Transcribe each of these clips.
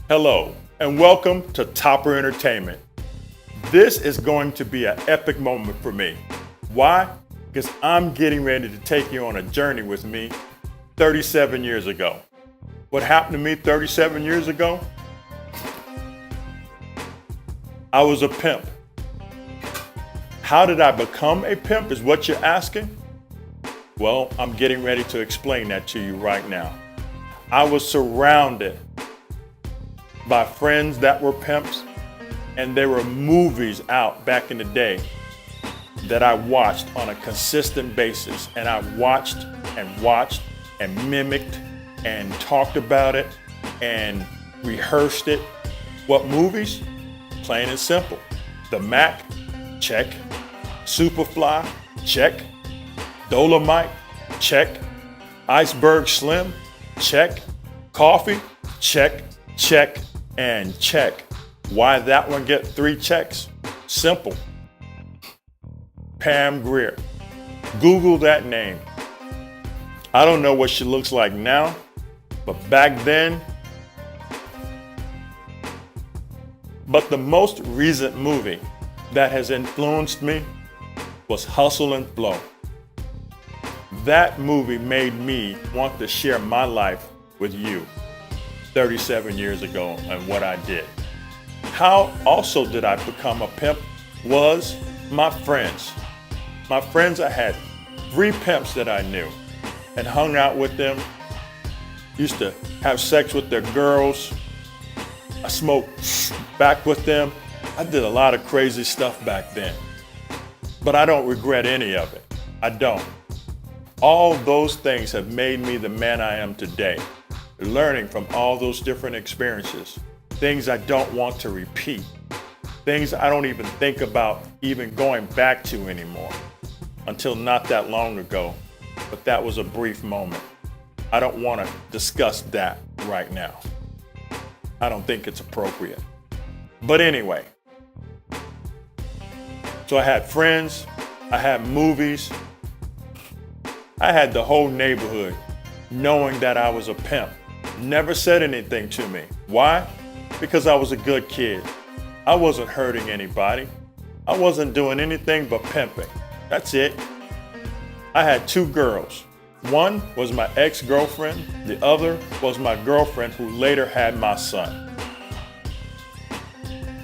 Hello, and welcome to Topper Entertainment. This is going to be an epic moment for me. Why? Because I'm getting ready to take you on a journey with me 37 years ago. What happened to me 37 years ago? I was a pimp. How did I become a pimp is what you're asking? Well, I'm getting ready to explain that to you right now. I was surrounded by friends that were pimps, and there were movies out back in the day that I watched on a consistent basis, and I watched and mimicked and talked about it and rehearsed it. What movies? Plain and simple. The Mac, check. Superfly, check. Dolomite, check. Iceberg Slim, check. Coffee, check, check, and check. Why that one get 3 checks? Simple. Pam Grier. Google that name. I don't know what she looks like now, but back then. But the most recent movie that has influenced me was Hustle and Flow. That movie made me want to share my life with you 37 years ago and what I did. How also did I become a pimp was my friends. My friends, I had 3 pimps that I knew and hung out with them, used to have sex with their girls. I smoked back with them. I did a lot of crazy stuff back then, but I don't regret any of it. I don't. All those things have made me the man I am today, learning from all those different experiences, things I don't want to repeat, things I don't even think about even going back to anymore until not that long ago, but that was a brief moment. I don't want to discuss that right now. I don't think it's appropriate. But anyway, so I had friends, I had movies, I had the whole neighborhood knowing that I was a pimp. Never said anything to me. Why? Because I was a good kid. I wasn't hurting anybody. I wasn't doing anything but pimping. That's it. I had 2 girls. One was my ex-girlfriend. The other was my girlfriend who later had my son.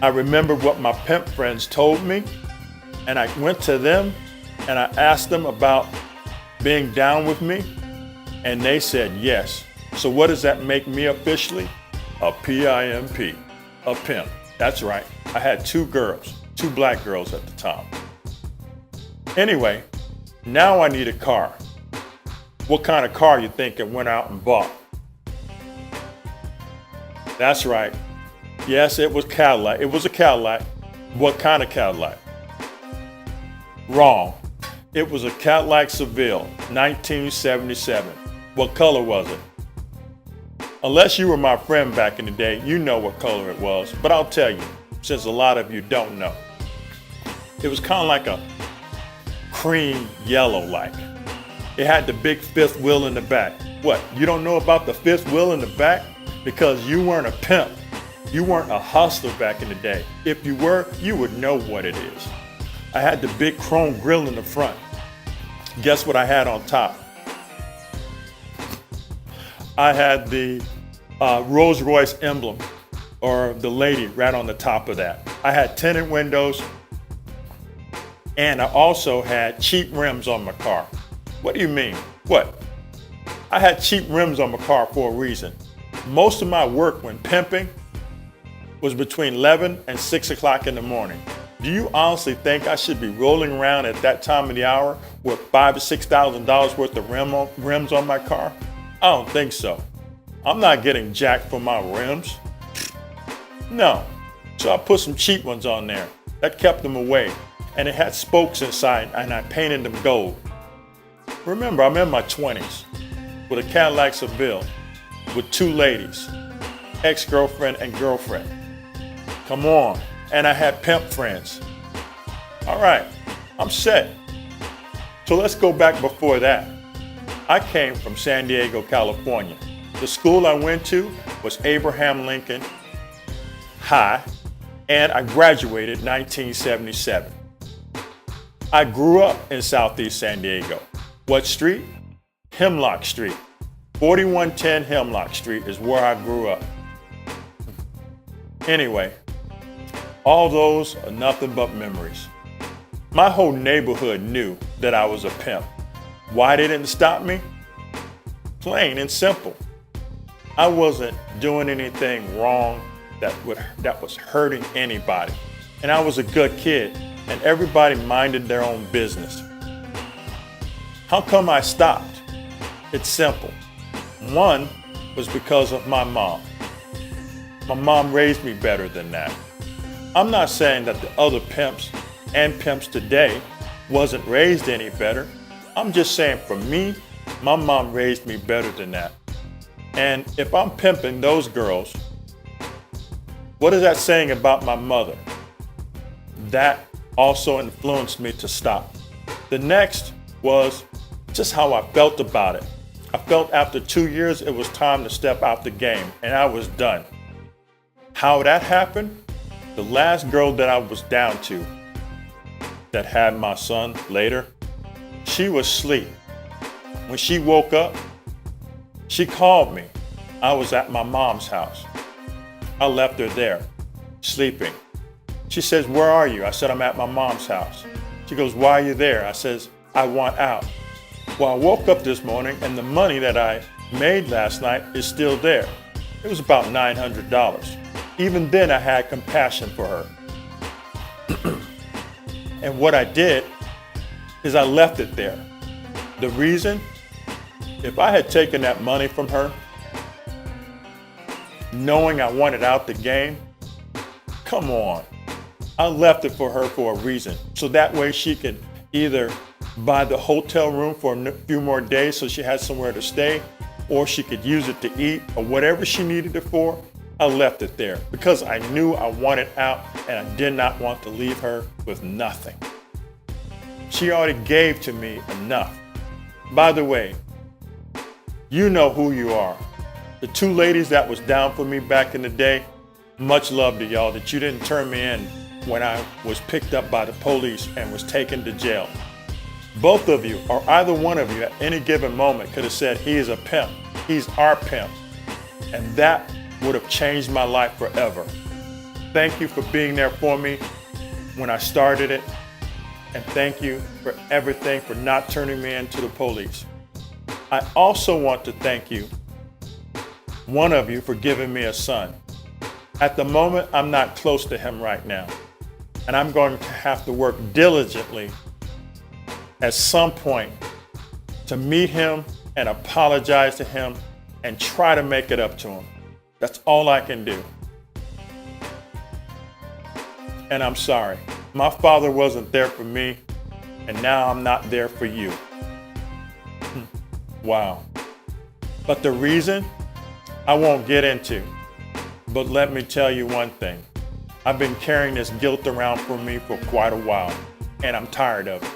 I remember what my pimp friends told me, and I went to them and I asked them about being down with me, and they said yes. So what does that make me officially? A PIMP, a pimp. That's right. I had 2 girls, 2 black girls at the time. Anyway, now I need a car. What kind of car you think I went out and bought? That's right. Yes, it was Cadillac. It was a Cadillac. What kind of Cadillac? Wrong. It was a Cadillac Seville, 1977. What color was it? Unless you were my friend back in the day, you know what color it was, but I'll tell you, since a lot of you don't know. It was kind of like a cream yellow like. It had the big 5th wheel in the back. What, you don't know about the 5th wheel in the back? Because you weren't a pimp. You weren't a hustler back in the day. If you were, you would know what it is. I had the big chrome grille in the front. Guess what I had on top? I had the Rolls Royce emblem, or the lady right on the top of that. I had tinted windows, and I also had cheap rims on my car. What do you mean? What? I had cheap rims on my car for a reason. Most of my work when pimping was between 11 and 6 o'clock in the morning. Do you honestly think I should be rolling around at that time of the hour with $5,000 to $6,000 worth of rims on my car? I don't think so. I'm not getting jacked for my rims. No. So I put some cheap ones on there. That kept them away. And it had spokes inside, and I painted them gold. Remember, I'm in my 20s with a Cadillac Seville with 2 ladies, ex-girlfriend and girlfriend. Come on. And I had pimp friends. All right, I'm set. So let's go back before that. I came from San Diego, California. The school I went to was Abraham Lincoln High, and I graduated 1977. I grew up in Southeast San Diego. What street? Hemlock Street. 4110 Hemlock Street is where I grew up. Anyway, all those are nothing but memories. My whole neighborhood knew that I was a pimp. Why they didn't stop me? Plain and simple. I wasn't doing anything wrong that was hurting anybody. And I was a good kid, and everybody minded their own business. How come I stopped? It's simple. One was because of my mom. My mom raised me better than that. I'm not saying that the other pimps and pimps today wasn't raised any better. I'm just saying for me, my mom raised me better than that. And if I'm pimping those girls, what is that saying about my mother? That also influenced me to stop. The next was just how I felt about it. I felt after 2 years it was time to step out the game, and I was done. How that happened? The last girl that I was down to that had my son later, she was asleep. When she woke up, she called me. I was at my mom's house. I left her there, sleeping. She says, "Where are you?" I said, "I'm at my mom's house." She goes, "Why are you there?" I says, "I want out." Well, I woke up this morning and the money that I made last night is still there. It was about $900. Even then I had compassion for her. And what I did is I left it there. The reason, if I had taken that money from her, knowing I wanted out the game, come on. I left it for her for a reason. So that way she could either buy the hotel room for a few more days so she had somewhere to stay, or she could use it to eat, or whatever she needed it for. I left it there because I knew I wanted out and I did not want to leave her with nothing. She already gave to me enough. By the way, you know who you are. The two ladies that was down for me back in the day, much love to y'all that you didn't turn me in when I was picked up by the police and was taken to jail. Both of you, or either one of you at any given moment could have said, "He is a pimp, he's our pimp." And that would have changed my life forever. Thank you for being there for me when I started it. And thank you for everything, for not turning me in to the police. I also want to thank you, one of you, for giving me a son. At the moment, I'm not close to him right now. And I'm going to have to work diligently at some point to meet him and apologize to him and try to make it up to him. That's all I can do. And I'm sorry. My father wasn't there for me, and now I'm not there for you. Wow. But the reason, I won't get into. But let me tell you one thing. I've been carrying this guilt around for me for quite a while, and I'm tired of it.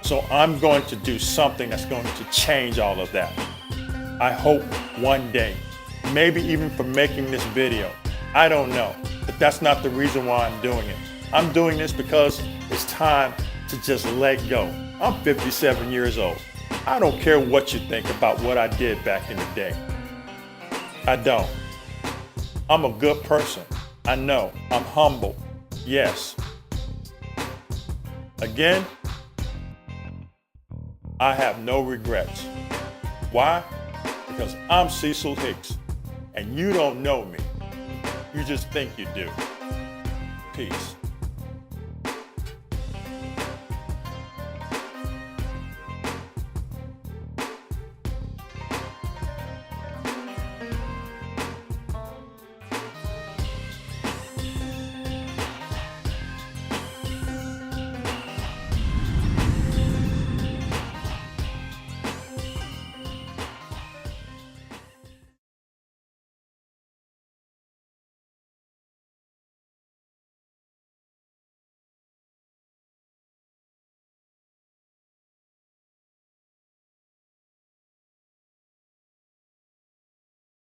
So I'm going to do something that's going to change all of that. I hope one day, maybe even for making this video. I don't know, but that's not the reason why I'm doing it. I'm doing this because it's time to just let go. I'm 57 years old. I don't care what you think about what I did back in the day. I don't. I'm a good person. I know. I'm humble. Yes. Again, I have no regrets. Why? Because I'm Cecil Hicks, and you don't know me. You just think you do. Peace.